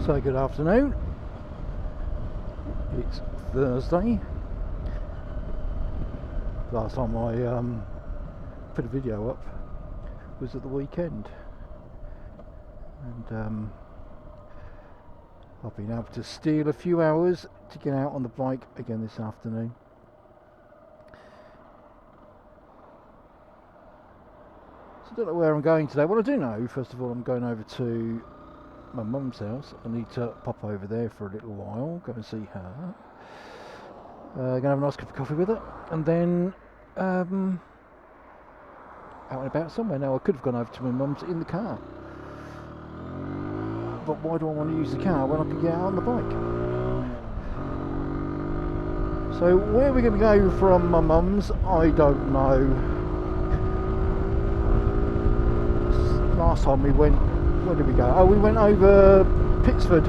So good afternoon, it's Thursday. Last time I put a video up was at the weekend, and I've been able to steal a few hours to get out on the bike again this afternoon. So I don't know where I'm going today. Well, I do know, first of all, I'm going over to my mum's house. I need to pop over there for a little while, go and see her. Gonna have a nice cup of coffee with her, and then out and about somewhere. Now I could have gone over to my mum's in the car, but why do I want to use the car when I can get out on the bike? So where we're going to go from my mum's, I don't know. Last time we went, where did we go? Oh, we went over Pittsford,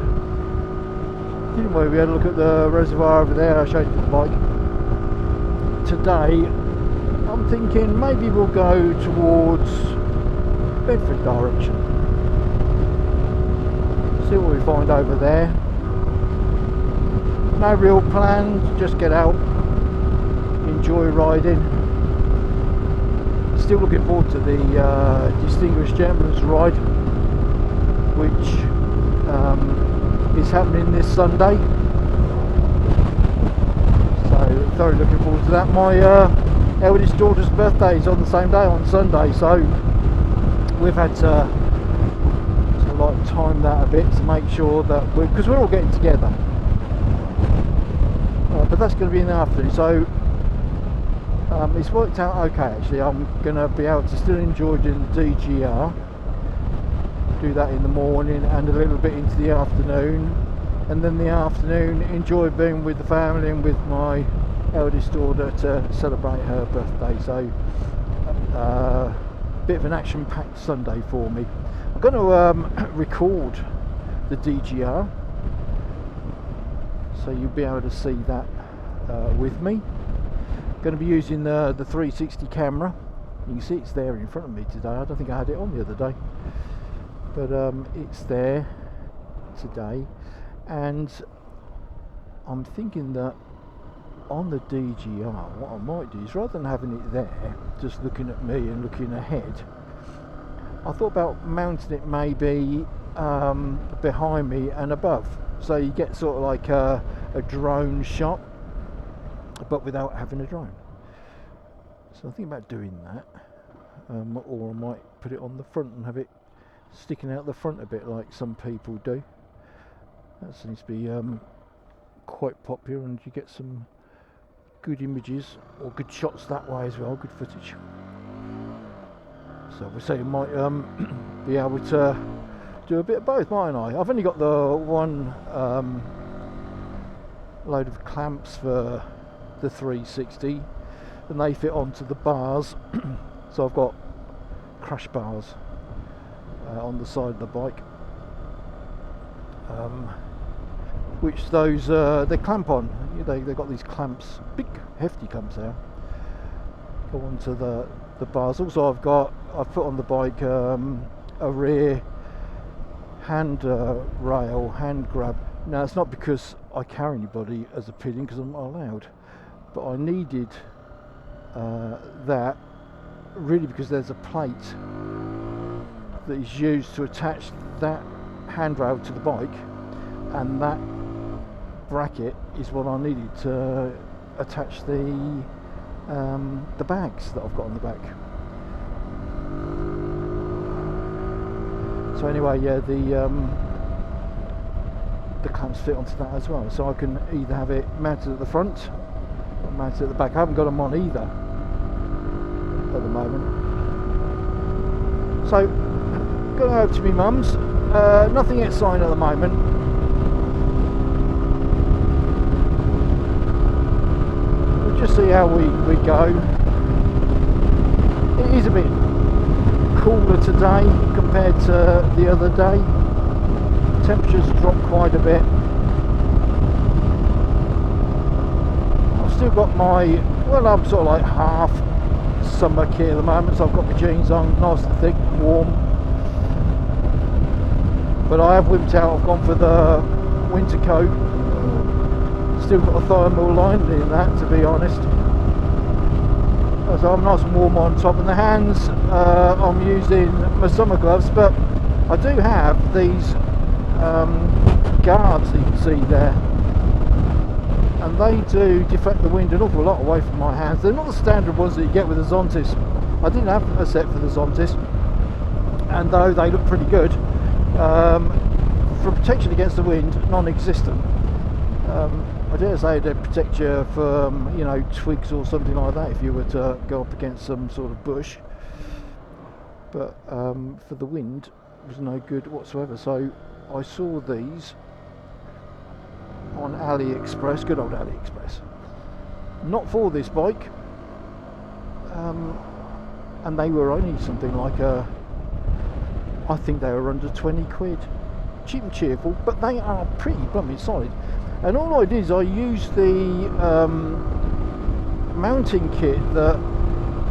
didn't we? We had a look at the reservoir over there. I showed you the bike. Today I'm thinking maybe we'll go towards Bedford direction, see what we find over there. No real plans, just get out, enjoy riding. Still looking forward to the Distinguished Gentleman's Ride, which is happening this Sunday. So thoroughly looking forward to that. My eldest daughter's birthday is on the same day, on Sunday, so we've had to like time that a bit to make sure that because we're all getting together. But that's going to be in the afternoon, so it's worked out okay actually. I'm going to be able to still enjoy doing the DGR, do that in the morning and a little bit into the afternoon, and then the afternoon enjoy being with the family and with my eldest daughter to celebrate her birthday. So bit of an action-packed Sunday for me. I'm going to record the DGR, so you'll be able to see that with me. Going to be using the 360 camera. You can see it's there in front of me today. I don't think I had it on the other day, but it's there today. And I'm thinking that on the DGR, what I might do is, rather than having it there just looking at me and looking ahead, I thought about mounting it maybe behind me and above, so you get sort of like a drone shot, but without having a drone. So I think about doing that, or I might put it on the front and have it sticking out the front a bit like some people do. That seems to be quite popular, and you get some good images or good shots that way as well, good footage. So we say you might be able to do a bit of both, mightn't I? I've only got the one load of clamps for the 360, and they fit onto the bars. So I've got crash bars on the side of the bike, which those they clamp on. They've got these clamps, big hefty clamps there, go onto the bars. Also I've put on the bike a rear hand rail, hand grab. Now it's not because I carry anybody as a pillion, because I'm not allowed, but I needed that really because there's a plate that is used to attach that handrail to the bike, and that bracket is what I needed to attach the bags that I've got on the back. So anyway, yeah, the clamps fit onto that as well, so I can either have it mounted at the front or mounted at the back. I haven't got them on either at the moment. So going over to my mum's, nothing exciting at the moment. We'll just see how we go. It is a bit cooler today compared to the other day. Temperatures dropped quite a bit. I've still got my, well, I'm sort of like half summer kit at the moment, so I've got my jeans on, nice and thick, warm. But I have whipped out, I've gone for the winter coat. Still got a thermal lining in that, to be honest. So I'm nice and warm on top, and the hands, I'm using my summer gloves, but I do have these guards that you can see there, and they do deflect the wind an awful lot away from my hands. They're not the standard ones that you get with the Zontes. I didn't have a set for the Zontes, and though they look pretty good, for protection against the wind, non-existent. I dare say they'd protect you from, you know, twigs or something like that if you were to go up against some sort of bush, but for the wind it was no good whatsoever. So I saw these on AliExpress, good old AliExpress, not for this bike, and they were only something like I think they were under 20 quid. Cheap and cheerful, but they are pretty blooming solid. And all I did is I used the mounting kit that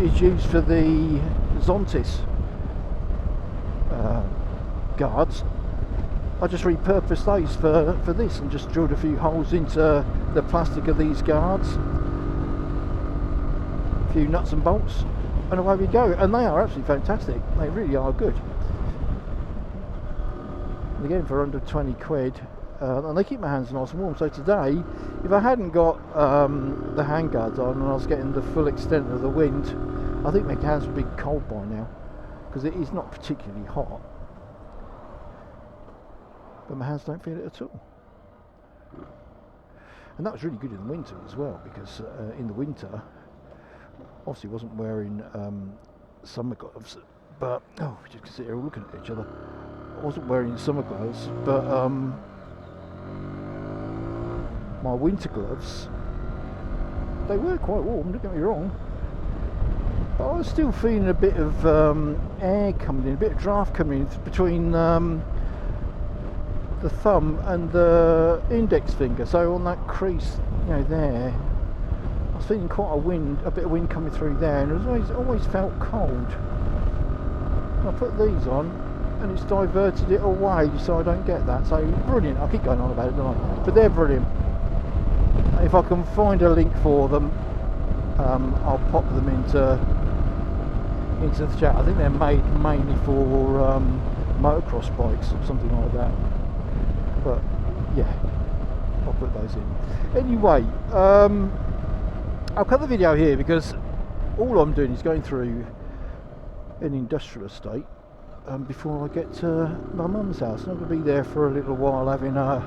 is used for the Zontes guards. I just repurposed those for this, and just drilled a few holes into the plastic of these guards, a few nuts and bolts, and away we go. And they are absolutely fantastic, they really are good. And again, for under 20 quid. And they keep my hands nice and warm. So today, if I hadn't got the handguards on and I was getting the full extent of the wind, I think my hands would be cold by now, because it is not particularly hot, but my hands don't feel it at all. And that was really good in the winter as well, because in the winter, obviously wasn't wearing summer gloves, but we just can sit here looking at each other. I wasn't wearing summer gloves, but my winter gloves, they were quite warm, don't get me wrong, but I was still feeling a bit of air coming in, a bit of draft coming in between the thumb and the index finger. So on that crease, you know, there, I was feeling quite a bit of wind coming through there, and it was always felt cold. I put these on, and it's diverted it away, so I don't get that. So brilliant. I'll keep going on about it, don't I? But they're brilliant. If I can find a link for them, I'll pop them into the chat. I think they're made mainly for motocross bikes or something like that. But yeah, I'll put those in. Anyway, I'll cut the video here because all I'm doing is going through an industrial estate before I get to my mum's house. And I'm going to be there for a little while having a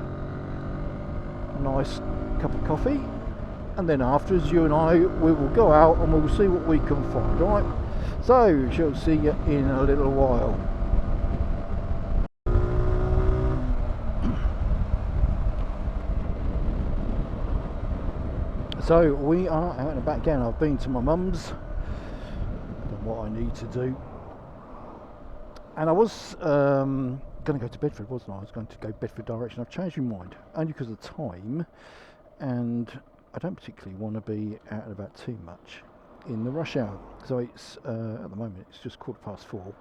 nice cup of coffee, and then afterwards we will go out and we'll see what we can find. Alright, so she'll see you in a little while. So we are out and about again. I've been to my mum's, done what I need to do, and I was going to go to Bedford, wasn't I? I was going to go Bedford direction. I've changed my mind, only because of time, and I don't particularly want to be out and about too much in the rush hour. So it's at the moment it's just 4:15.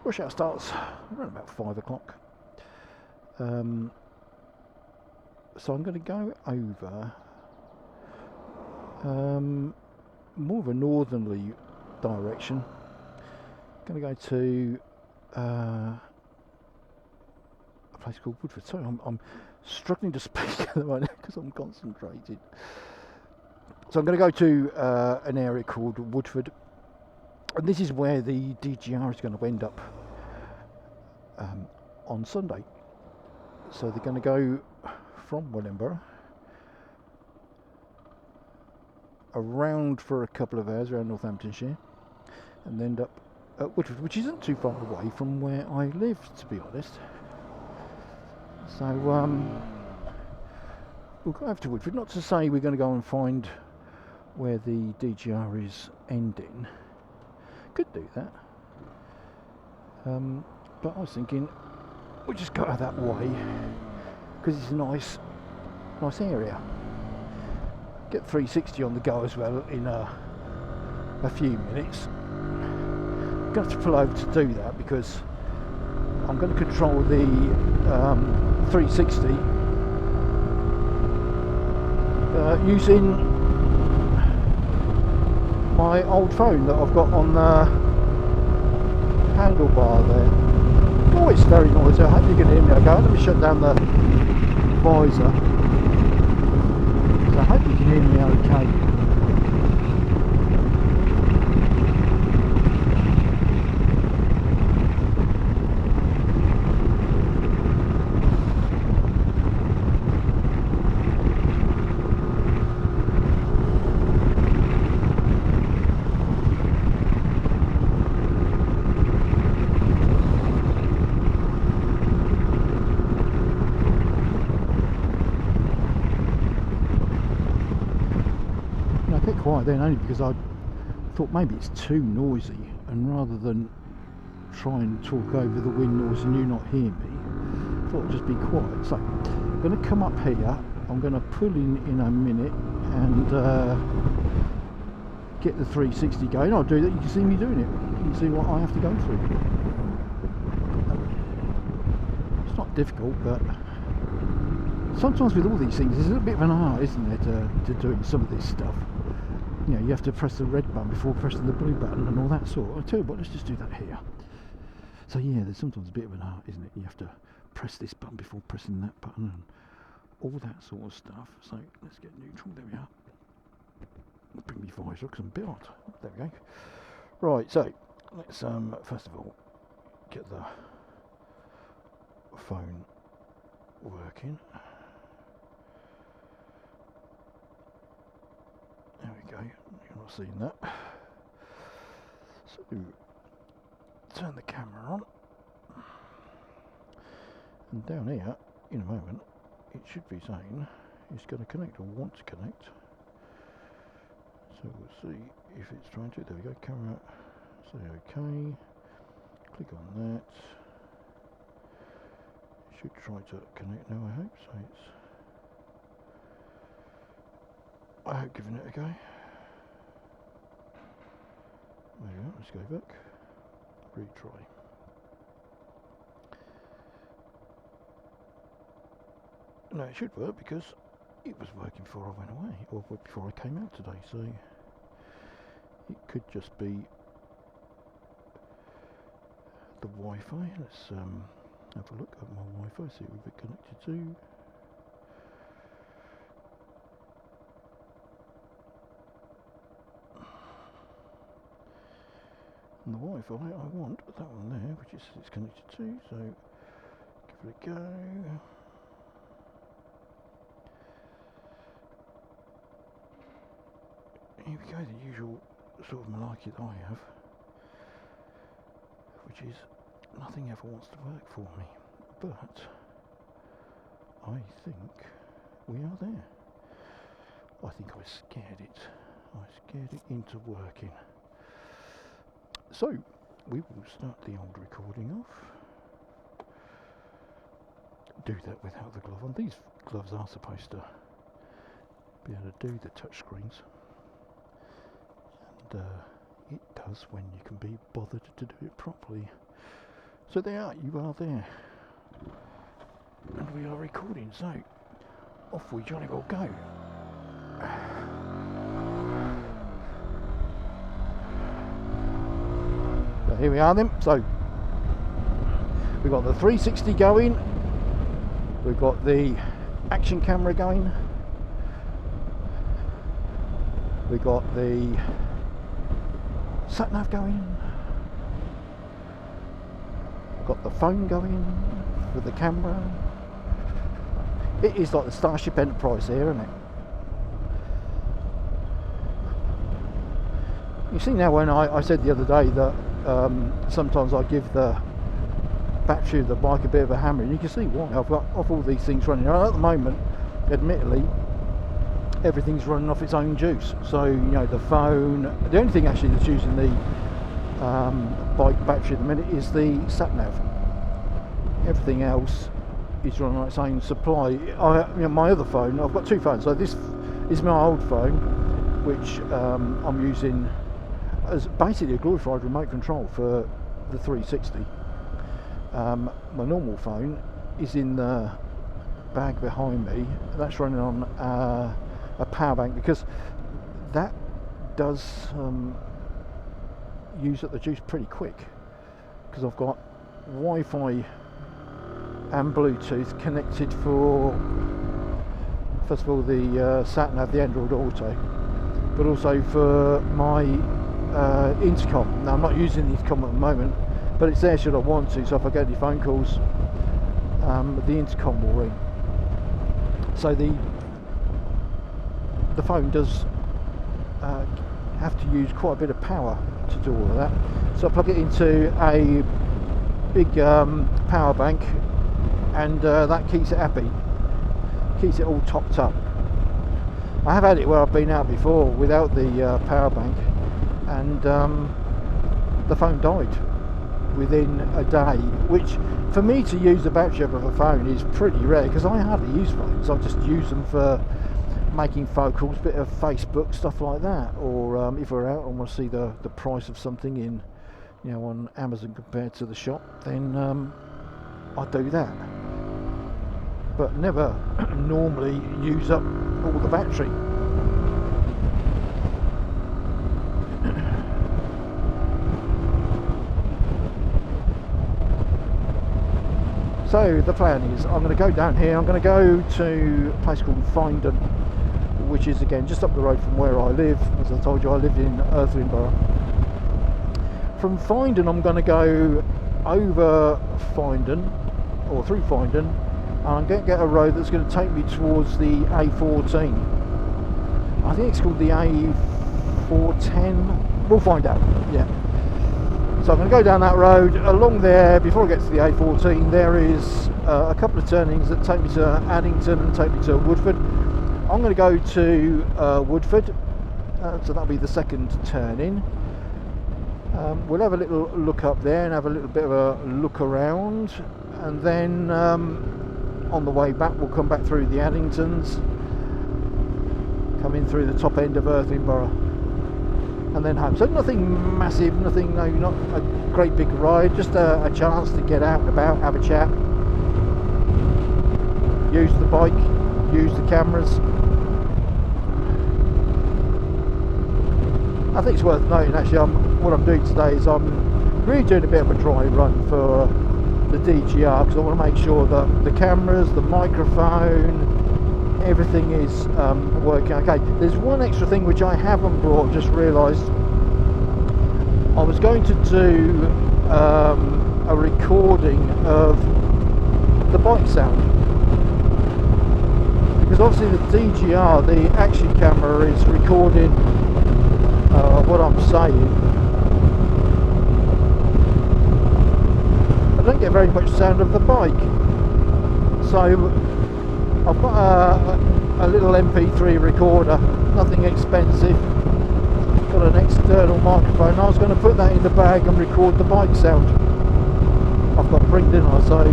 Rush hour starts around about 5 o'clock. So I'm going to go over more of a northerly direction. Going to go to a place called Woodford. Sorry, I'm struggling to speak at the moment because I'm concentrated. So I'm going to go to an area called Woodford, and this is where the DGR is going to end up on Sunday. So they're going to go from Wellingborough around for a couple of hours around Northamptonshire, and end up at Woodford, which isn't too far away from where I live, to be honest. So we'll go over to Woodford. Not to say we're going to go and find where the DGR is ending. Could do that. But I was thinking we'll just go out that way because it's a nice area. Get 360 on the go as well in a few minutes. I'm going to have to pull over to do that because I'm going to control the 360 using my old phone that I've got on the handlebar there. Oh, it's very noisy. I hope you can hear me okay. Let me shut down the visor. So I hope you can hear me okay. Quiet then, only because I thought maybe it's too noisy, and rather than try and talk over the wind noise and you not hear me, I thought I'd just be quiet. So I'm going to come up here, I'm going to pull in a minute and get the 360 going. I'll do that, you can see me doing it, you can see what I have to go through. It's not difficult, but sometimes with all these things there's a little bit of an art, isn't there, to doing some of this stuff. You know, you have to press the red button before pressing the blue button and all that sort. I'll tell you what, let's just do that here. So yeah, there's sometimes a bit of an art, isn't it? You have to press this button before pressing that button and all that sort of stuff. So let's get neutral, there we are. I'll bring me visor because I'm a bit hot. There we go. Right, so let's first of all get the phone working. There we go, you're not seeing that. So, turn the camera on. And down here, in a moment, it should be saying it's going to connect or want to connect. So we'll see if it's trying to. There we go, camera, say OK. Click on that. It should try to connect now, I hope. So it's... I hope giving it a go. There we go, let's go back. Retry. No, it should work because it was working before I went away, or before I came out today, so it could just be the Wi-Fi. Let's have a look at my Wi-Fi, see what we're connected to. And the Wi-Fi I want, that one there, which is it's connected to, so give it a go. Here we go, the usual sort of malarkey that I have, which is nothing ever wants to work for me, but I think we are there. I think I scared it into working. So, we will start the old recording off. Do that without the glove on. These gloves are supposed to be able to do the touch screens. And it does when you can be bothered to do it properly. So there you are there. And we are recording, so off we jolly well go. So here we are then. So we've got the 360 going, we've got the action camera going, we've got the sat nav going, we've got the phone going for the camera. It is like the Starship Enterprise here, isn't it? You see now, when I said the other day that sometimes I give the battery of the bike a bit of a hammer, and you can see why. I've got off all these things running. At the moment, admittedly, everything's running off its own juice. So, you know, the phone, the only thing actually that's using the bike battery at the minute is the sat nav. Everything else is running on its own supply. You know, my other phone, I've got two phones. So this is my old phone, which I'm using as basically a glorified remote control for the 360. My normal phone is in the bag behind me. That's running on a power bank, because that does use up the juice pretty quick, because I've got Wi-Fi and Bluetooth connected for, first of all, the sat nav, the Android Auto, but also for my intercom. Now I'm not using the intercom at the moment, but it's there should I want to, so if I get any phone calls, the intercom will ring. So the phone does have to use quite a bit of power to do all of that. So I plug it into a big power bank, and that keeps it happy, keeps it all topped up. I have had it where I've been out before without the power bank, and the phone died within a day, which for me to use the battery up of a phone is pretty rare, because I hardly use phones. I just use them for making phone calls, bit of Facebook, stuff like that, or if we're out and want to see the price of something in, you know, on Amazon compared to the shop, then I do that, but never normally use up all the battery. So the plan is I'm going to go down here, I'm going to go to a place called Findon, which is again just up the road from where I live. As I told you, I live in Earthlinborough. From Findon I'm going to go over Findon, or through Findon, and I'm going to get a road that's going to take me towards the A14. I think it's called the A410, we'll find out, yeah. So I'm going to go down that road. Along there, before I get to the A14, there is a couple of turnings that take me to Addington and take me to Woodford. I'm going to go to Woodford, so that'll be the second turn-in. We'll have a little look up there and have a little bit of a look around, and then on the way back we'll come back through the Addingtons, come in through the top end of Earthlinborough, and then home. So nothing massive, nothing, no, not a great big ride, just a chance to get out and about, have a chat, use the bike, use the cameras. I think it's worth noting actually, what I'm doing today is I'm really doing a bit of a dry run for the DGR, because I want to make sure that the cameras, the microphone, everything is working okay. There's one extra thing which I haven't brought, just realised. I was going to do a recording of the bike sound, because obviously the DGR, the action camera, is recording what I'm saying. I don't get very much sound of the bike, so I've got a little MP3 recorder, nothing expensive, got an external microphone. I was going to put that in the bag and record the bike sound. I've got print, didn't I? So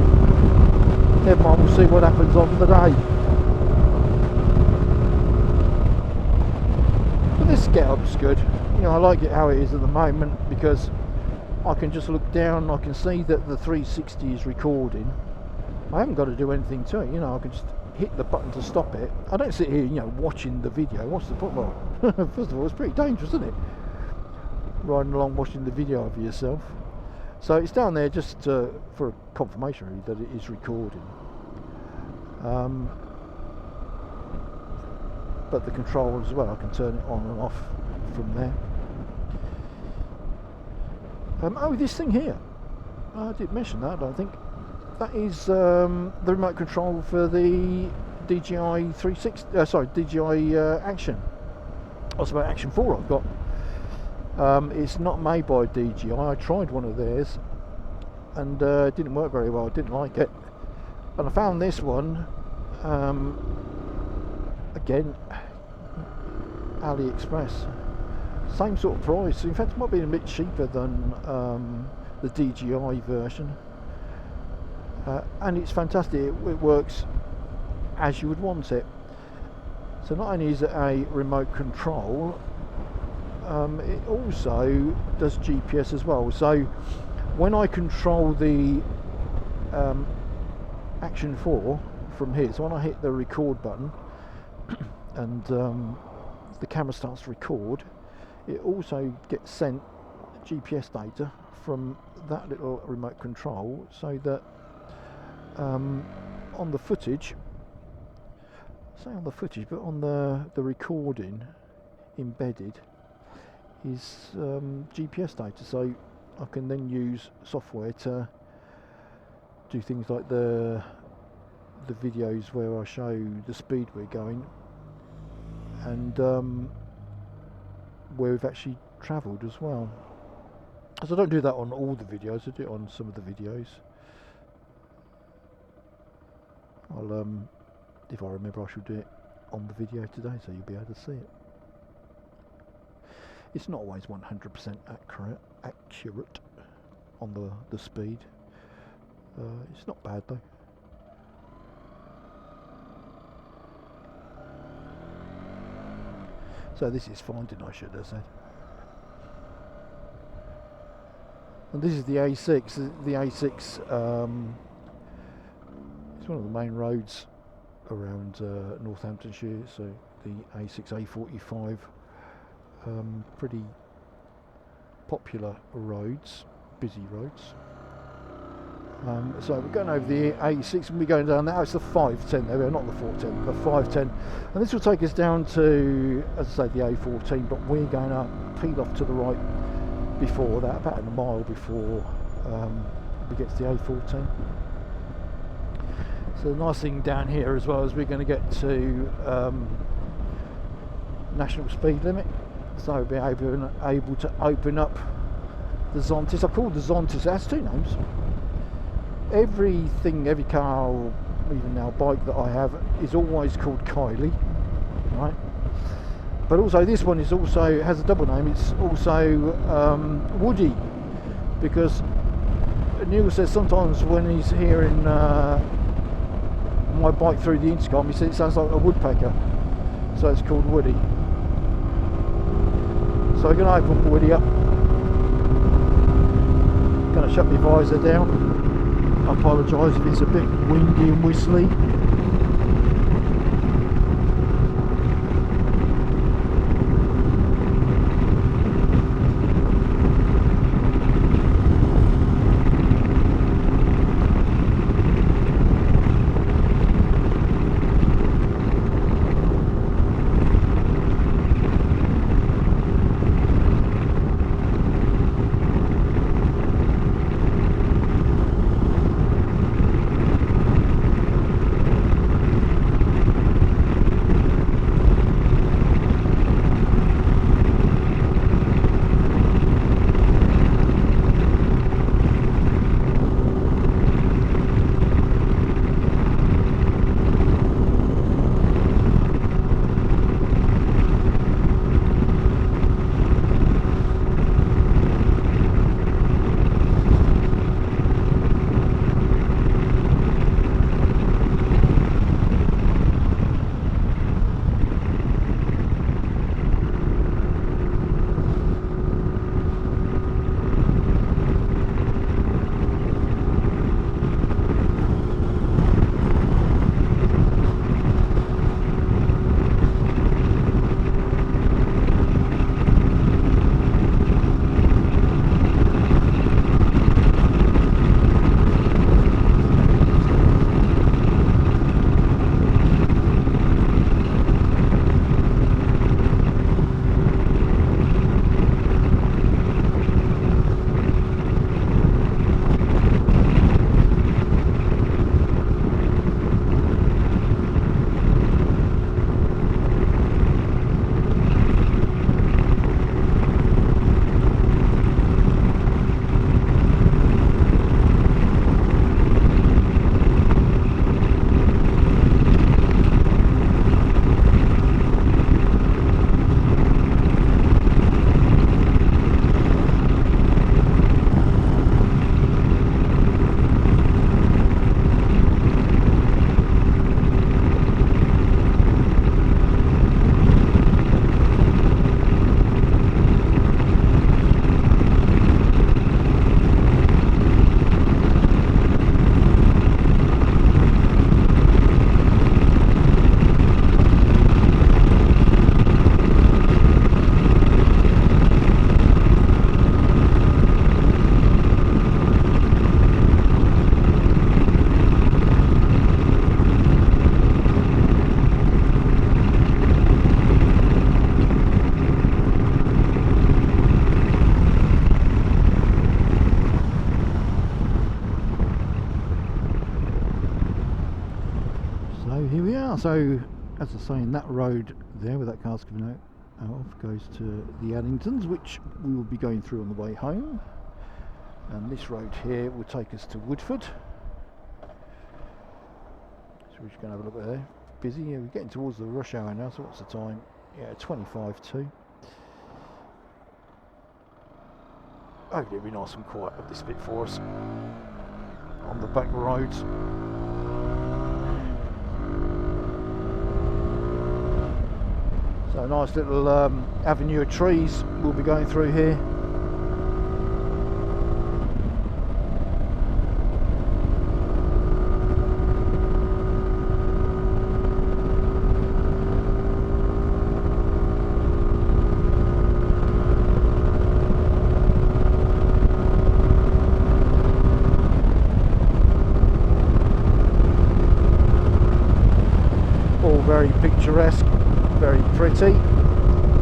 never mind, we'll see what happens on the day. But this getup's good. You know, I like it how it is at the moment, because I can just look down, I can see that the 360 is recording. I haven't got to do anything to it, you know, I can just hit the button to stop it. I don't sit here, you know, watching the video. What's the point? Well, first of all, it's pretty dangerous, isn't it? Riding along watching the video of yourself. So it's down there just for a confirmation really that it is recording. But the control as well, I can turn it on and off from there. Oh, this thing here, I didn't mention that, I don't think. That is the remote control for the DJI 360, DJI Action. That's about Action 4 I've got. It's not made by DJI. I tried one of theirs and it didn't work very well. I didn't like it. And I found this one, again, AliExpress. Same sort of price. In fact, it might be a bit cheaper than the DJI version. And it's fantastic. It works as you would want it. So not only is it a remote control, it also does GPS as well. So when I control the Action 4 from here. So when I hit the record button and the camera starts to record, it also gets sent GPS data from that little remote control, so that on the footage, but on the recording embedded is GPS data, so I can then use software to do things like the videos where I show the speed we're going and where we've actually travelled as well. So I don't do that on all the videos, I do it on some of the videos. I'll if I remember, I shall do it on the video today, so you'll be able to see it. It's not always 100% accurate on the speed. It's not bad though. So this is finding, I should have said. And this is the A6. The A6 is one of the main roads around Northamptonshire. So the A6, A45, pretty popular roads, busy roads. So we're going over the A6 and we're going down now. It's the 510 there, not the 410, the 510. And this will take us down to, as I say, the A14, but we're going to peel off to the right before that, about a mile before we get to the A14. So the nice thing down here as well is we're going to get to national speed limit. So we'll be able to open up the Zontes. I call the Zontes, it has two names. Every car, or even now bike that I have, is always called Kylie, right? But also this one is also has a double name. It's also Woody, because Neil says sometimes when he's hearing my bike through the intercom, he says it sounds like a woodpecker, so it's called Woody. So we're going to open Woody up. Going to shut my visor down. I apologise if it's a bit windy and whistly. So as I say, in that road there where that car's coming out of goes to the Addingtons, which we will be going through on the way home, and this road here will take us to Woodford. So we're just going to have a look at there. Busy. Yeah, we're getting towards the rush hour now, so what's the time? Yeah, 25 to. Hopefully it'll be nice and quiet up this bit for us on the back roads. So a nice little avenue of trees we'll be going through here. All very picturesque, very pretty.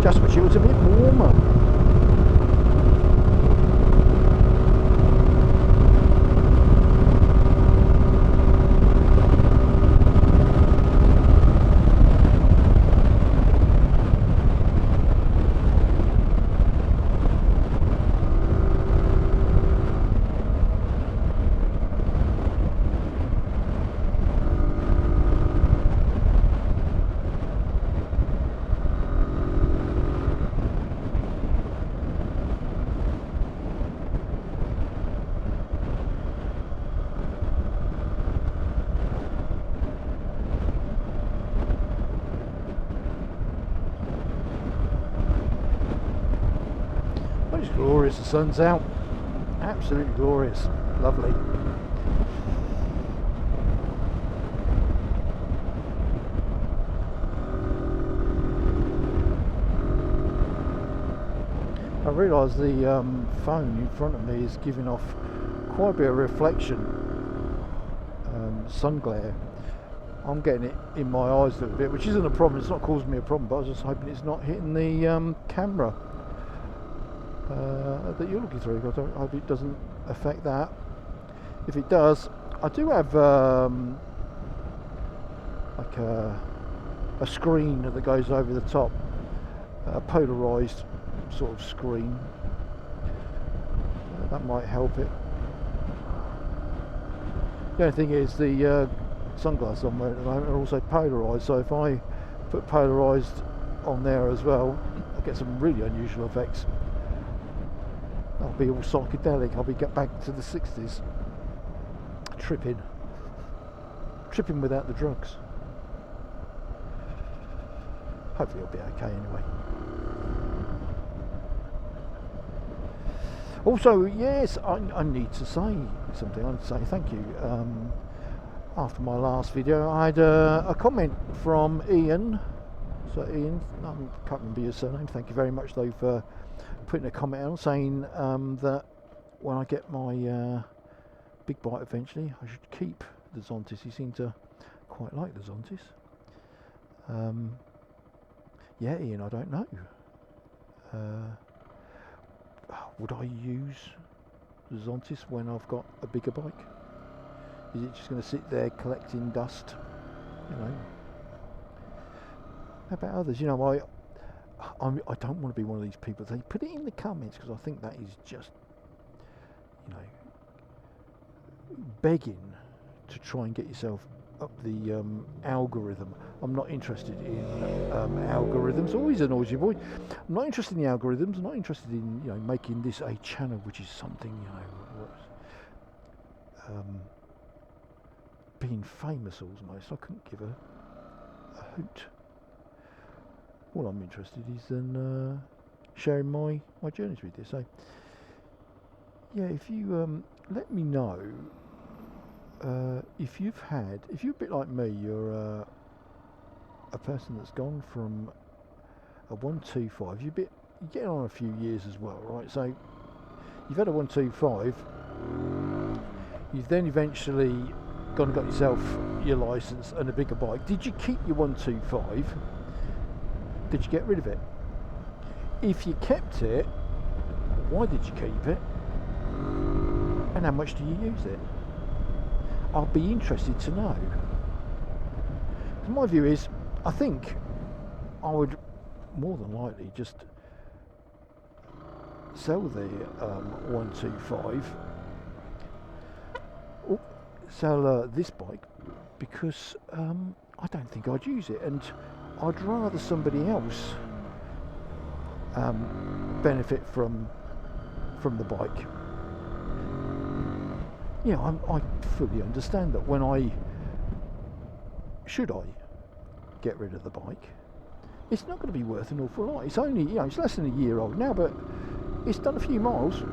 Just wish it was a bit warmer. It's glorious, the sun's out, absolutely glorious, lovely. I realise the phone in front of me is giving off quite a bit of reflection, sun glare. I'm getting it in my eyes a little bit, which isn't a problem, it's not causing me a problem, but I was just hoping it's not hitting the camera that you're looking through. I hope it doesn't affect that. If it does, I do have like a screen that goes over the top, a polarised sort of screen. That might help it. The only thing is the sunglasses I'm wearing at the moment are also polarised, so if I put polarised on there as well, I get some really unusual effects. I'll be all psychedelic. I'll be get back to the 60s, tripping without the drugs. Hopefully it'll be okay anyway. Also, yes, I need to say something. I need to say thank you. After my last video, I had a comment from Ian. So Ian, I can't remember your surname. Thank you very much though for putting a comment on saying that when I get my big bike eventually, I should keep the Zontes. He seemed to quite like the Zontes. Yeah, Ian, I don't know. Would I use the Zontes when I've got a bigger bike? Is it just going to sit there collecting dust? You know. How about others? You know, I don't want to be one of these people. They put it in the comments because I think that is just, you know, begging to try and get yourself up the algorithm. I'm not interested in algorithms. Always annoys you, boy. I'm not interested in the algorithms. I'm not interested in, you know, making this a channel which is something, you know, being famous almost. I couldn't give a hoot. All I'm interested is in sharing my journeys with you. So yeah, if you let me know if you're a bit like me, you're a person that's gone from a 125. You're getting on a few years as well, right? So you've had a 125. You've then eventually gone and got yourself your license and a bigger bike. Did you keep your 125? Did you get rid of it? If you kept it, why did you keep it? And how much do you use it? I'll be interested to know. So my view is, I think I would more than likely just sell the 125, sell this bike, because I don't think I'd use it, and I'd rather somebody else benefit from the bike. Yeah, I fully understand that when should I get rid of the bike, it's not going to be worth an awful lot. It's only, it's less than a year old now, but it's done a few miles.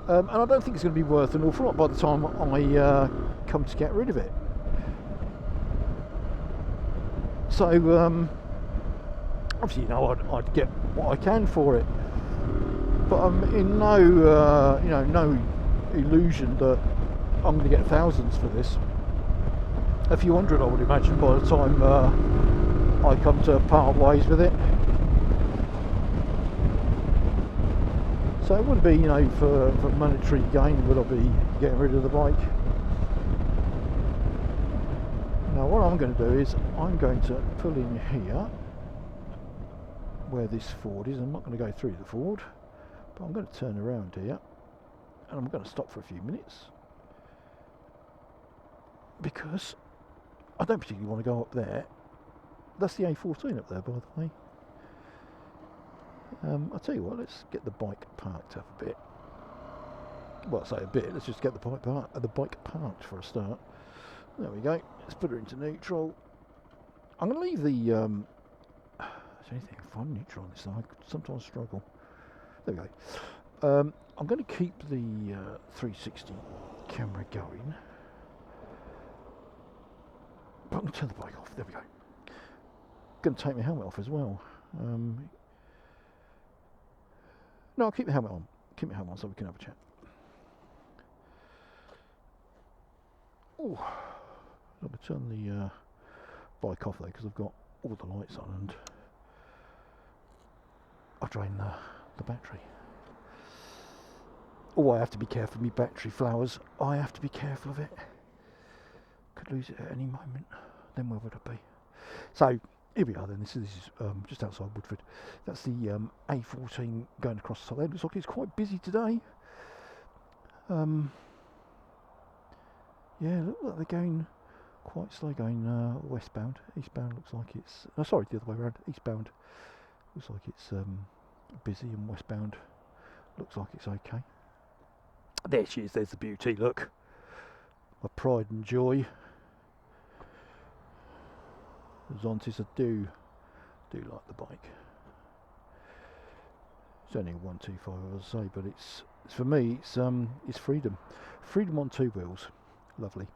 And I don't think it's going to be worth an awful lot by the time I come to get rid of it. So, obviously, I'd get what I can for it. But I'm in no illusion that I'm going to get thousands for this. A few hundred, I would imagine, by the time I come to part ways with it. So it wouldn't be, for monetary gain would I be getting rid of the bike. Now what I'm going to do is I'm going to pull in here where this ford is. I'm not going to go through the ford, but I'm going to turn around here and I'm going to stop for a few minutes, because I don't particularly want to go up there. That's the A14 up there, by the way. I'll tell you what, let's get the bike parked up a bit. Well, I say a bit, let's just get the bike parked for a start. There we go, let's put her into neutral. I'm going to leave the... is there anything I can find neutral on this side? I sometimes struggle. There we go. I'm going to keep the 360 camera going. But I'm going to turn the bike off, there we go. Going to take my helmet off as well. No, I'll keep the helmet on. Keep my helmet on so we can have a chat. Oh, I'm going to turn the bike off though, because I've got all the lights on and I've drained the battery. Oh, I have to be careful of me battery flowers. I have to be careful of it. Could lose it at any moment. Then where would I be? So here we are then. This is just outside Woodford. That's the A14 going across the top there. Looks like it's quite busy today. Yeah, look like they're going quite slow, going westbound. Eastbound looks like it's... Oh, sorry, the other way around. Eastbound looks like it's busy, and westbound looks like it's okay. There she is. There's the beauty. Look, my pride and joy. Zontes, I do like the bike. It's only a 125, I say, but it's for me. It's freedom. Freedom on two wheels. Lovely.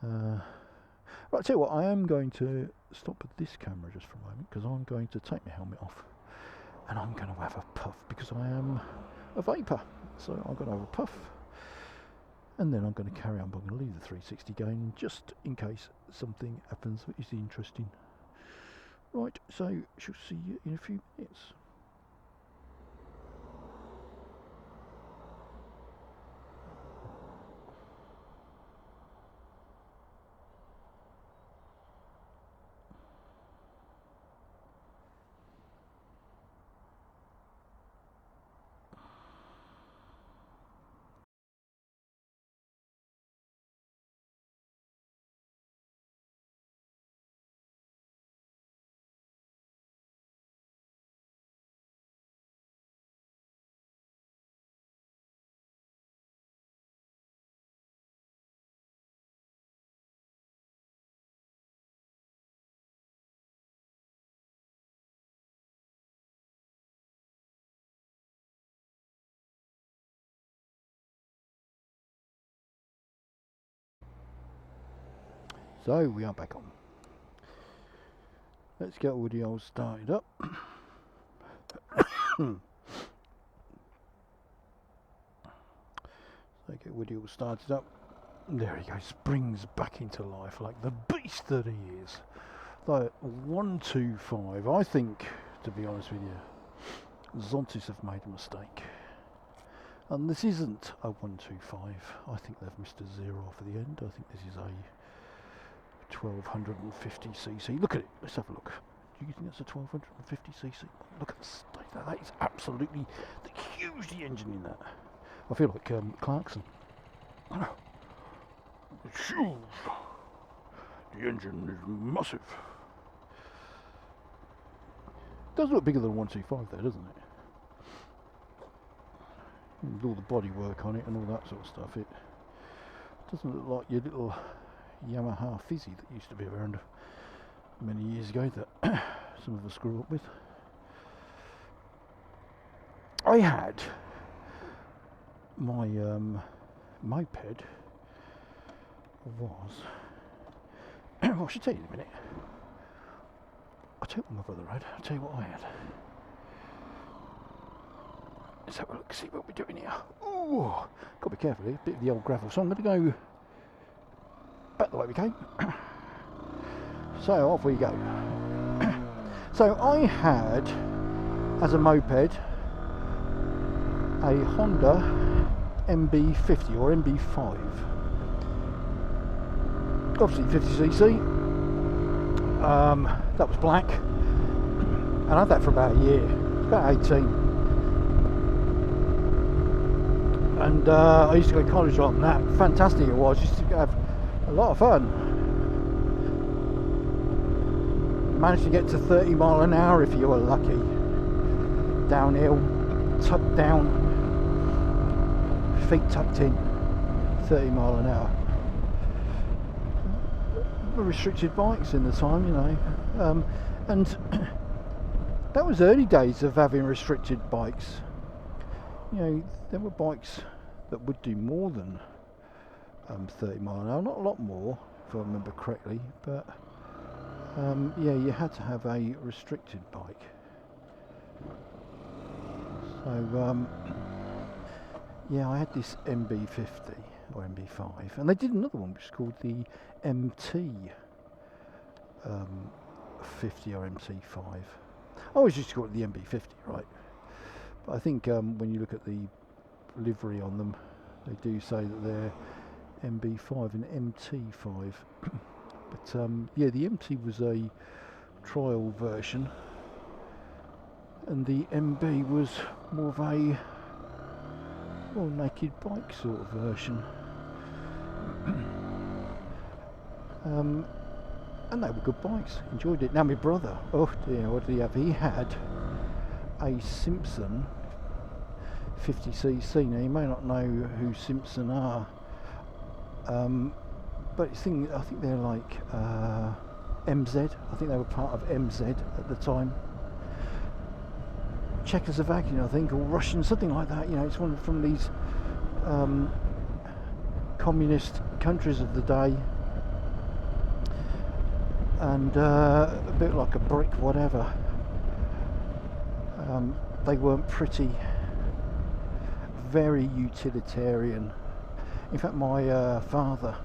Right, I'll tell you what, I am going to stop with this camera just for a moment, because I'm going to take my helmet off and I'm going to have a puff, because I am a vapor. So I'm going to have a puff, and then I'm going to carry on. But I'm going to leave the 360 going just in case something happens that is interesting. Right, so she'll see you in a few minutes. So we are back on. Let's get all the old started up. So get Woody all started up. There he goes, springs back into life like the beast that he is. Like 125, I think, to be honest with you, Zontes have made a mistake. And this isn't a 125. I think they've missed a zero off at the end. I think this is a 1250cc. Look at it. Let's have a look. Do you think that's a 1250cc? Look at the state. That is absolutely huge. The engine in that. I feel like Clarkson. I know. It's huge. The engine is massive. Does look bigger than a 125 there, doesn't it? With all the body work on it and all that sort of stuff, it doesn't look like your little Yamaha Fizzy that used to be around many years ago that some of us grew up with. I had my moped was well, I should tell you in a minute. I'll tell you what my brother had. I'll tell you what I had. Let's have a look, see what we're doing here. Ooh, got to be careful here, bit of the old gravel. So I'm going to go back the way we came. So off we go. So I had, as a moped, a Honda MB50 or MB5. Obviously 50cc. That was black. And I had that for about a year, about 18. And I used to go to college on that. Fantastic it was. Used to have a lot of fun. Managed to get to 30 mile an hour if you were lucky. Downhill, tucked down, feet tucked in, 30 mile an hour. Restricted bikes in the time, you know, and that was early days of having restricted bikes. You know, there were bikes that would do more than 30 mile an hour, not a lot more if I remember correctly, but yeah, you had to have a restricted bike. So yeah, I had this MB50 or MB5, and they did another one which is called the MT 50 or MT5. I always used to call it the MB50, right? But I think when you look at the livery on them, they do say that they're MB5 and MT5. But yeah, the MT was a trial version, and the MB was more of a naked bike sort of version. And they were good bikes, enjoyed it. Now my brother, oh dear, what did he have? He had a Simpson 50cc. Now you may not know who Simpson are, but I think they're like MZ. I think they were part of MZ at the time. Czechoslovakian, I think, or Russian, something like that. You know, it's one from these communist countries of the day, and a bit like a brick, whatever. They weren't pretty, very utilitarian. In fact, my father,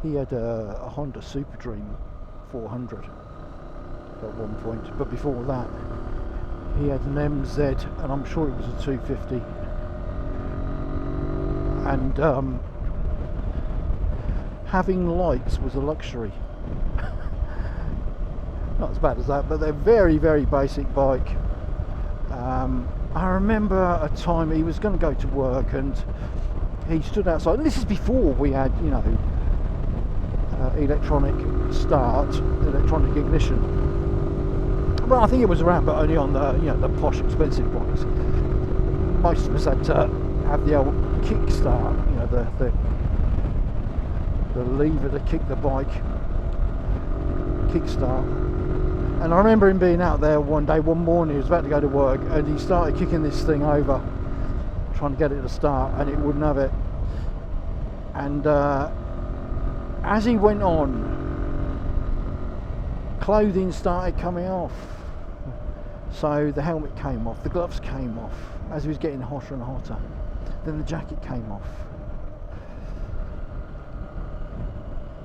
he had a Honda Super Dream 400 at one point, but before that he had an MZ, and I'm sure it was a 250, and having lights was a luxury. Not as bad as that, but they're very, very basic bike. I remember a time he was going to go to work, and he stood outside, and this is before we had, you know, electronic start, electronic ignition. Well, I think it was around, but only on the, you know, the posh, expensive bikes. Most of us had to have the old kick start, you know, the lever to kick the bike, kick start. And I remember him being out there one day, one morning, he was about to go to work, and he started kicking this thing over, trying to get it to start, and it wouldn't have it. And as he went on, clothing started coming off. So the helmet came off, the gloves came off as he was getting hotter and hotter. Then the jacket came off.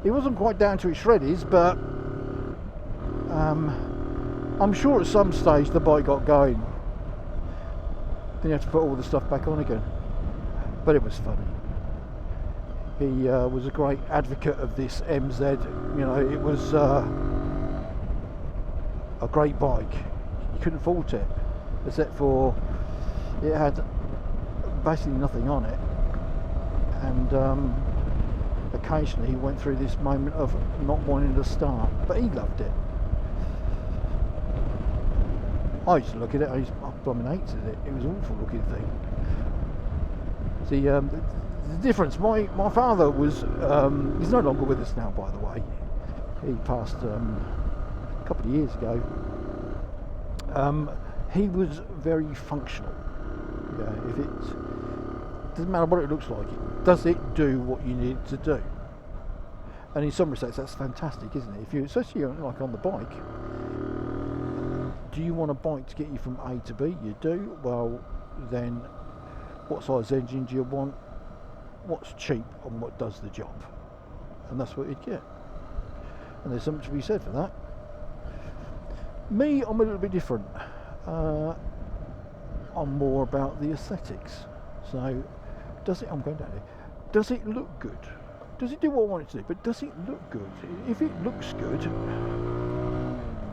He wasn't quite down to his shreddies, but I'm sure at some stage the bike got going. Then you have to put all the stuff back on again. But it was funny. He was a great advocate of this MZ. You know, it was a great bike. You couldn't fault it, except for it had basically nothing on it, and occasionally he went through this moment of not wanting to start, but he loved it. I used to look at it, I blooming hated it. It was an awful looking thing. See, the difference, my father was, he's no longer with us now, by the way. He passed a couple of years ago. He was very functional. Yeah, if it doesn't matter what it looks like, does it do what you need it to do? And in some respects that's fantastic, isn't it? If you, especially like on the bike, do you want a bike to get you from A to B? You do. Well, then what size engine do you want? What's cheap and what does the job? And that's what you'd get. And there's something to be said for that. Me, I'm a little bit different. I'm more about the aesthetics. So, does it? I'm going down here. Does it look good? Does it do what I want it to do? But does it look good? If it looks good,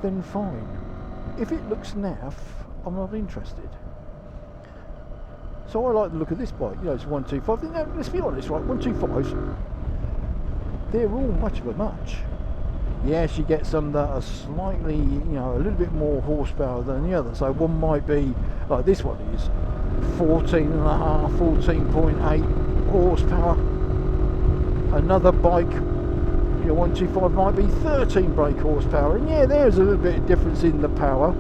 then fine. If it looks naff, I'm not interested. So I like the look of this bike. You know, it's 125. Now, let's be honest, right? 125s, they're all much of a much. Yes, you get some that are slightly, you know, a little bit more horsepower than the other. So one might be, like this one is 14.5, 14.8 horsepower. Another bike, you know, 125 might be 13 brake horsepower. And yeah, there's a little bit of difference in the power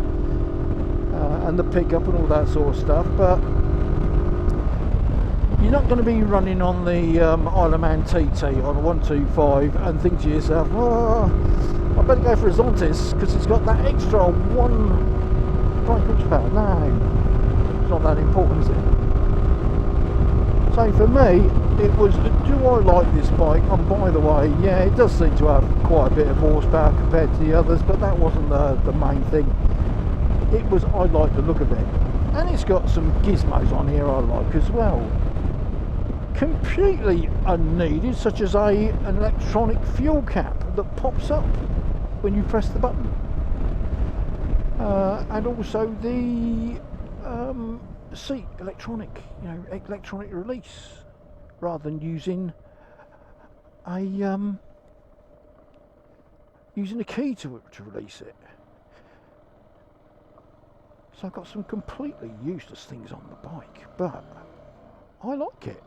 and the pickup and all that sort of stuff. But you're not going to be running on the Isle of Man TT on a 125 and think to yourself, oh, I better go for a Zontes because it's got that extra 1 brake horsepower. No, it's not that important, is it? So for me, it was, do I like this bike? And by the way, yeah, it does seem to have quite a bit of horsepower compared to the others, but that wasn't the main thing. It was, I like the look of it. And it's got some gizmos on here I like as well. Completely unneeded, such as an electronic fuel cap that pops up when you press the button, and also the seat electronic, you know, electronic release, rather than using a key to release it. So I've got some completely useless things on the bike, but I like it.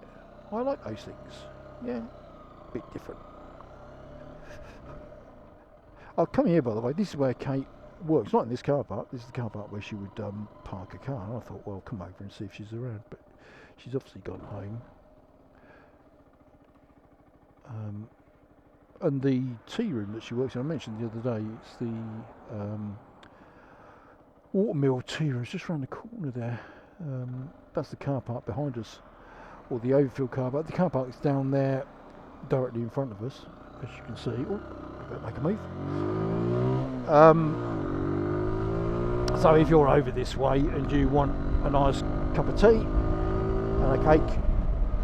I like those things. Yeah, a bit different. I've come here, by the way. This is where Kate works. Not in this car park. This is the car park where she would park a car. And I thought, well, come over and see if she's around. But she's obviously gone home. And the tea room that she works in, I mentioned the other day, it's the Watermill tea room. It's just around the corner there. That's the car park behind us. Or the overfield car park. The car park is down there directly in front of us, as you can see. Oh, better make a move. So if you're over this way and you want a nice cup of tea and a cake,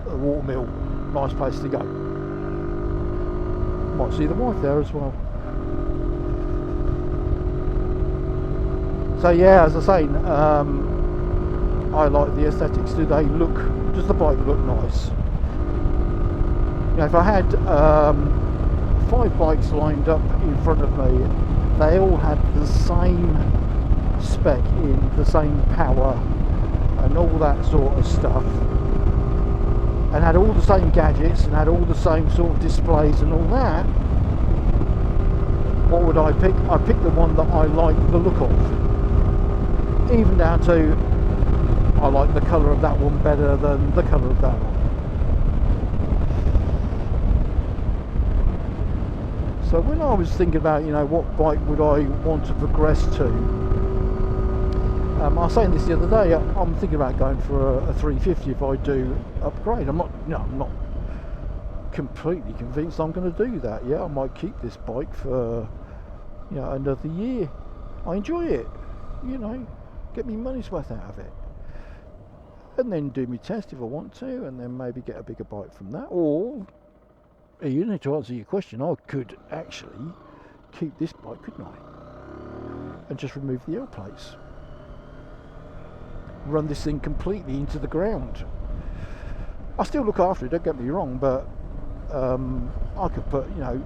a Watermill, nice place to go. Might see the wife there as well. So yeah, as I say, I like the aesthetics. Do they look? Does the bike look nice? You know, if I had 5 bikes lined up in front of me, they all had the same spec in, the same power and all that sort of stuff, and had all the same gadgets and had all the same sort of displays and all that, what would I pick? I pick the one that I like the look of, even down to I like the colour of that one better than the colour of that one. So when I was thinking about, you know, what bike would I want to progress to, I was saying this the other day, I'm thinking about going for a 350 if I do upgrade. I'm not completely convinced I'm going to do that. Yeah, I might keep this bike for, you know, another year. I enjoy it, you know, get me money's worth out of it. And then do my test if I want to, and then maybe get a bigger bike from that, or you need to answer your question. I could actually keep this bike, couldn't I? And just remove the L plates. Run this thing completely into the ground. I still look after it, don't get me wrong, but I could put, you know,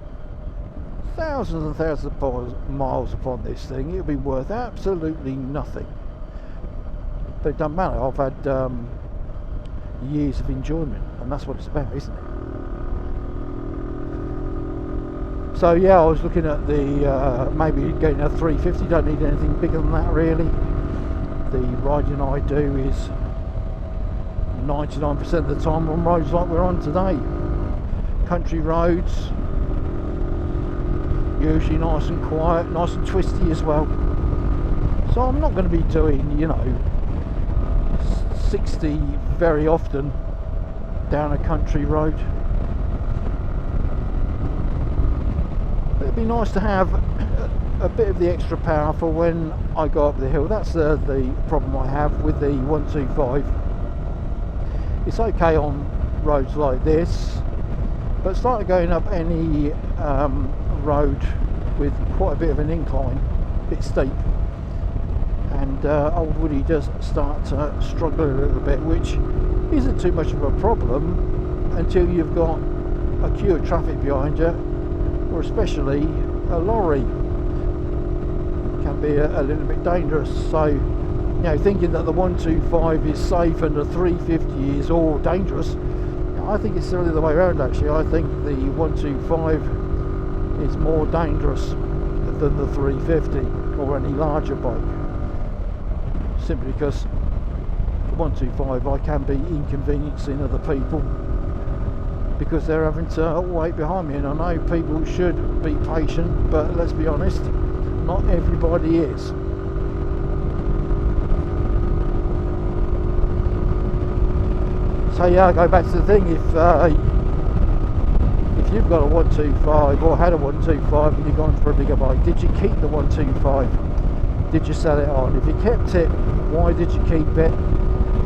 thousands and thousands of miles upon this thing. It would be worth absolutely nothing. But it doesn't matter. I've had years of enjoyment, and that's what it's about, isn't it? So yeah, I was looking at the maybe getting a 350. Don't need anything bigger than that really. The riding I do is 99% of the time on roads like we're on today. Country roads, usually nice and quiet, nice and twisty as well. So I'm not going to be doing, you know, 60 very often down a country road. It'd be nice to have a bit of the extra power for when I go up the hill. That's the problem I have with the 125. It's okay on roads like this, but start going up any road with quite a bit of an incline, a bit steep, and old Woody does start to struggle a little bit, which isn't too much of a problem until you've got a queue of traffic behind you, or especially a lorry. It can be a little bit dangerous. So, you know, thinking that the 125 is safe and the 350 is all dangerous, I think it's the other way around actually. I think the 125 is more dangerous than the 350 or any larger bike, simply because the 125 I can be inconveniencing other people because they're having to wait behind me, and I know people should be patient, but let's be honest, not everybody is. So yeah, I go back to the thing, if you've got a 125 or had a 125 and you've gone for a bigger bike, did you keep the 125? Did you sell it on? If you kept it, why did you keep it?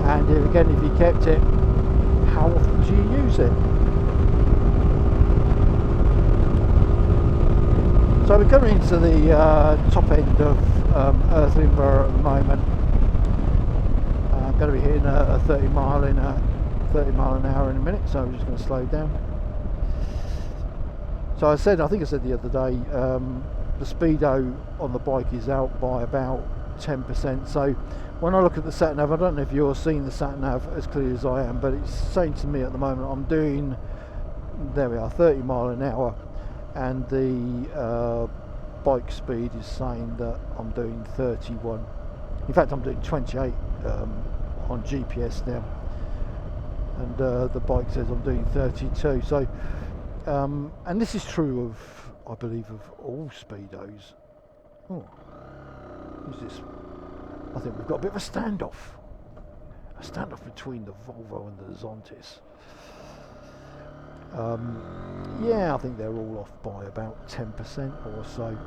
And again, if you kept it, how often do you use it? So we're coming into the top end of Earthlingborough at the moment. I'm going to be hitting a 30 mile an hour in a minute, so I'm just going to slow down. So I think I said the other day, the speedo on the bike is out by about 10%. So when I look at the sat nav, I don't know if you're seeing the sat nav as clear as I am, but it's saying to me at the moment I'm doing, there we are, 30 mile an hour, and the bike speed is saying that I'm doing 31. In fact, I'm doing 28 on GPS now, and the bike says I'm doing 32. So and this is true of, I believe, of all speedos. Oh, who's this? I think we've got a bit of a standoff between the Volvo and the Zontes. Yeah, I think they're all off by about 10% or so.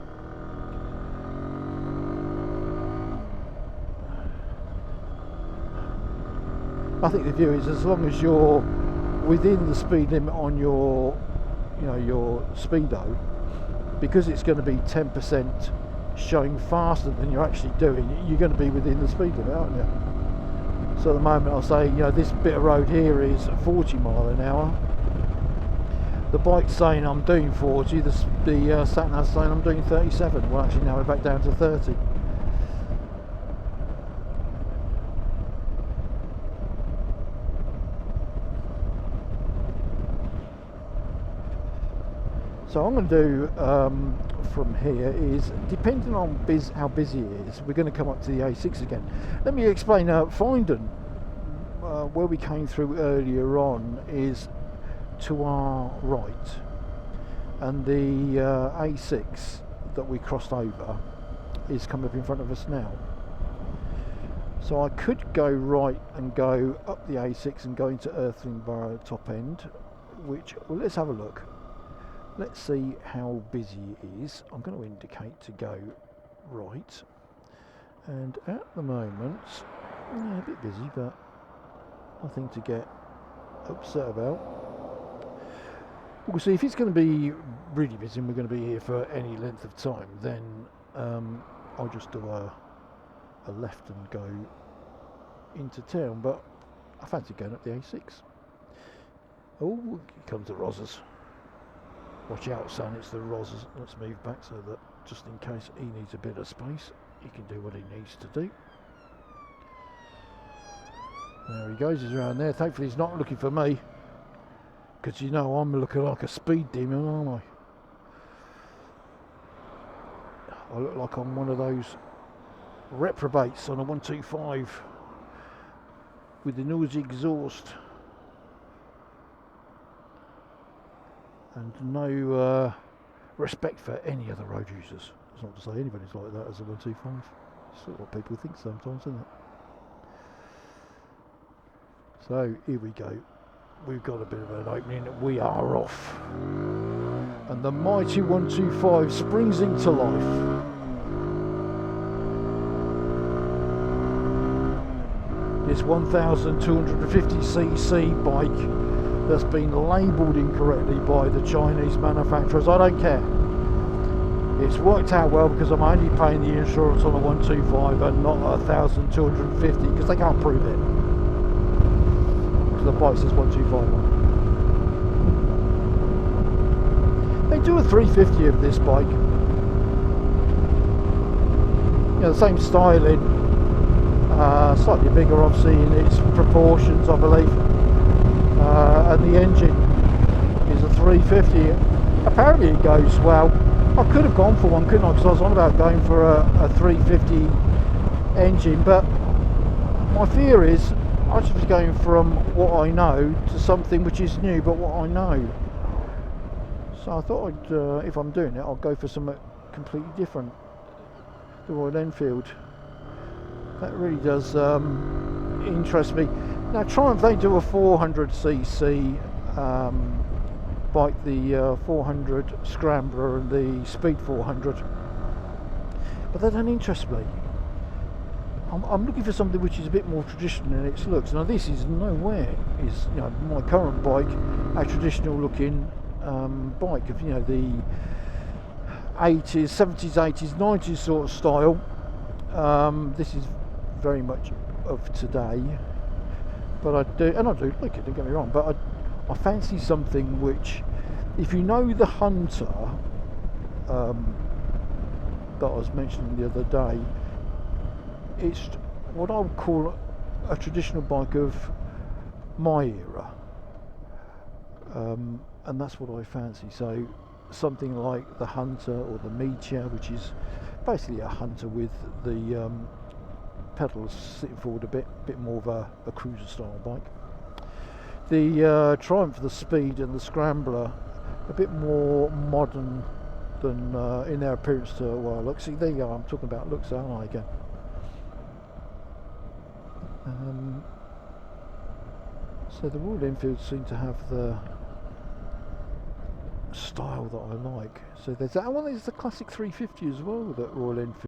I think the view is, as long as you're within the speed limit on your, you know, your speedo, because it's going to be 10% showing faster than you're actually doing, you're going to be within the speed limit, aren't you? So at the moment I'll say, you know, this bit of road here is 40 mile an hour. The bike's saying I'm doing 40, the sat nav's saying I'm doing 37. Well, actually now we're back down to 30. So what I'm going to do from here is, depending on how busy it is, we're going to come up to the A6 again. Let me explain. Findon, where we came through earlier on, is to our right, and the A6 that we crossed over is coming up in front of us now. So I could go right and go up the A6 and go into Earthlingborough top end, which, well, let's have a look. Let's see how busy it is. I'm going to indicate to go right, and at the moment, yeah, a bit busy, but nothing to get upset about. We'll see if it's going to be really busy and we're going to be here for any length of time, then I'll just do a left and go into town, but I fancy going up the A6. Oh, here comes the Rozzers. Watch out, son, it's the Rozzers. Let's move back so that just in case he needs a bit of space, he can do what he needs to do. There he goes, he's around there. Thankfully he's not looking for me, because you know I'm looking like a speed demon, aren't I? I look like I'm one of those reprobates on a 125 with the noisy exhaust and no respect for any other road users. That's not to say anybody's like that as a 125. It's sort of what people think sometimes, isn't it? So here we go. We've got a bit of an opening. We are off. And the mighty 125 springs into life. This 1250cc bike that's been labelled incorrectly by the Chinese manufacturers. I don't care. It's worked out well because I'm only paying the insurance on a 125 and not 1250 because they can't prove it. The bike says 125 on. They do a 350 of this bike. You know, the same styling, slightly bigger obviously in its proportions, I believe. And the engine is a 350. Apparently it goes well. I could have gone for one, couldn't I? Because I was on about going for a 350 engine, but my fear is I should be going from what I know to something which is new, but what I know. So I thought I'd, if I'm doing it, I'll go for something completely different. The Royal Enfield. That really does interest me. Now Triumph, they do a 400cc bike, the 400 Scrambler and the Speed 400. But they don't interest me. I'm looking for something which is a bit more traditional in its looks. Now this is nowhere, is, you know, my current bike, a traditional looking bike of, you know, the 80s, 70s, 80s, 90s sort of style. This is very much of today, but I do like it, don't get me wrong, but I fancy something which, if you know the Hunter that I was mentioning the other day, it's what I would call a traditional bike of my era, and that's what I fancy. So something like the Hunter or the Meteor, which is basically a Hunter with the pedals sitting forward a bit more of a cruiser style bike. The Triumph, the Speed and the Scrambler, a bit more modern than in their appearance to, well, look, see, there you go, I'm talking about looks, aren't I, again? So the Royal Enfield seem to have the style that I like. So there's that one. There's the classic 350 as well that Royal Enfield